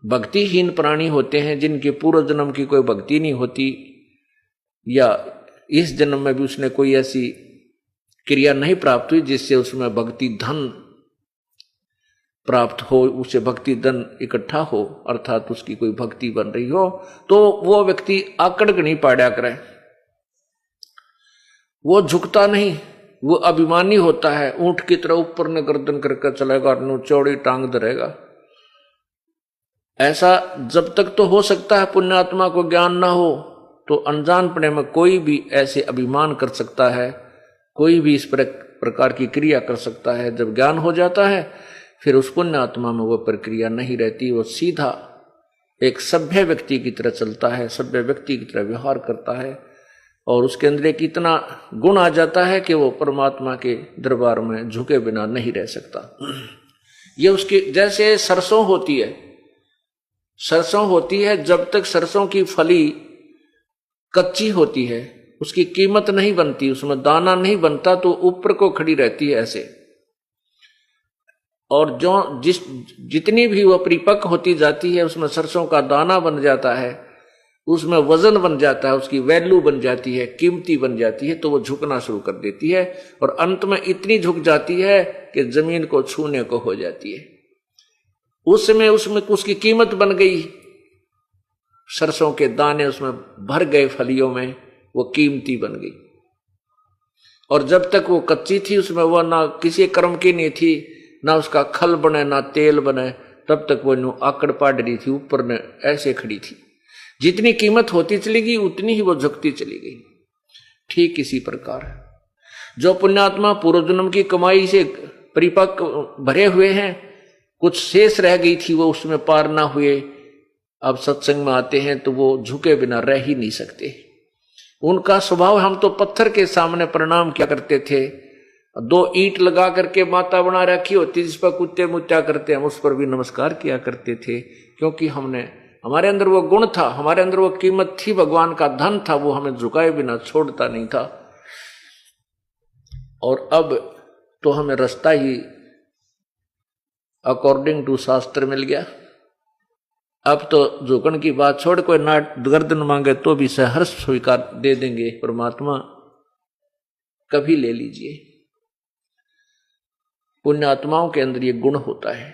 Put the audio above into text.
भक्तिहीन प्राणी होते हैं जिनके पूर्व जन्म की कोई भक्ति नहीं होती, या इस जन्म में भी उसने कोई ऐसी क्रिया नहीं प्राप्त हुई जिससे उसमें भक्ति धन प्राप्त हो, उसे भक्ति धन इकट्ठा हो, अर्थात उसकी कोई भक्ति बन रही हो, तो वो व्यक्ति आकड़ नहीं पाड़ा करे, वो झुकता नहीं, वो अभिमानी होता है, ऊंट की तरह ऊपर ने गर्दन करके चलेगा, नु चौड़ी टांग धरेगा। ऐसा जब तक तो हो सकता है पुण्यात्मा को ज्ञान ना हो, तो अनजानपने में कोई भी ऐसे अभिमान कर सकता है, कोई भी इस प्रकार की क्रिया कर सकता है। जब ज्ञान हो जाता है फिर उस पुण्यात्मा में वो प्रक्रिया नहीं रहती, वो सीधा एक सभ्य व्यक्ति की तरह चलता है, सभ्य व्यक्ति की तरह व्यवहार करता है, और उसके अंदर एक इतना गुण आ जाता है कि वो परमात्मा के दरबार में झुके बिना नहीं रह सकता। ये उसकी जैसे सरसों होती है, सरसों होती है, जब तक सरसों की फली कच्ची होती है उसकी कीमत नहीं बनती, उसमें दाना नहीं बनता, तो ऊपर को खड़ी रहती है ऐसे। और जो जितनी भी वो परिपक्व होती जाती है उसमें सरसों का दाना बन जाता है, उसमें वजन बन जाता है, उसकी वैल्यू बन जाती है, कीमती बन जाती है, तो वो झुकना शुरू कर देती है और अंत में इतनी झुक जाती है कि जमीन को छूने को हो जाती है। उसमें उसकी कीमत बन गई, सरसों के दाने उसमें भर गए फलियों में, वो कीमती बन गई। और जब तक वो कच्ची थी उसमें वो ना किसी कर्म की नहीं थी, ना उसका खल बने ना तेल बने, तब तक वो नु आकड़ पाड़ रही थी, ऊपर ने ऐसे खड़ी थी। जितनी कीमत होती चली गई उतनी ही वो झुकती चली गई। ठीक इसी प्रकार जो पुण्यात्मा पूर्व जन्म की कमाई से परिपक्व भरे हुए हैं, कुछ शेष रह गई थी वो उसमें पार ना हुए, अब सत्संग में आते हैं तो वो झुके बिना रह ही नहीं सकते। उनका स्वभाव, हम तो पत्थर के सामने प्रणाम किया करते थे, 2 ईंट लगा करके माता बना रखी होती जिस पर कुत्ते मुत्या करते हम उस पर भी नमस्कार किया करते थे, क्योंकि हमारे अंदर वो गुण था, हमारे अंदर वो कीमत थी, भगवान का धन था, वो हमें झुकाए बिना छोड़ता नहीं था। और अब तो हमें रास्ता ही अकॉर्डिंग टू शास्त्र मिल गया। अब तो झुकन की बात छोड़, कोई ना गर्दन मांगे तो भी सहर्ष स्वीकार दे देंगे परमात्मा, कभी ले लीजिए। पुण्यात्माओं के अंदर ये गुण होता है।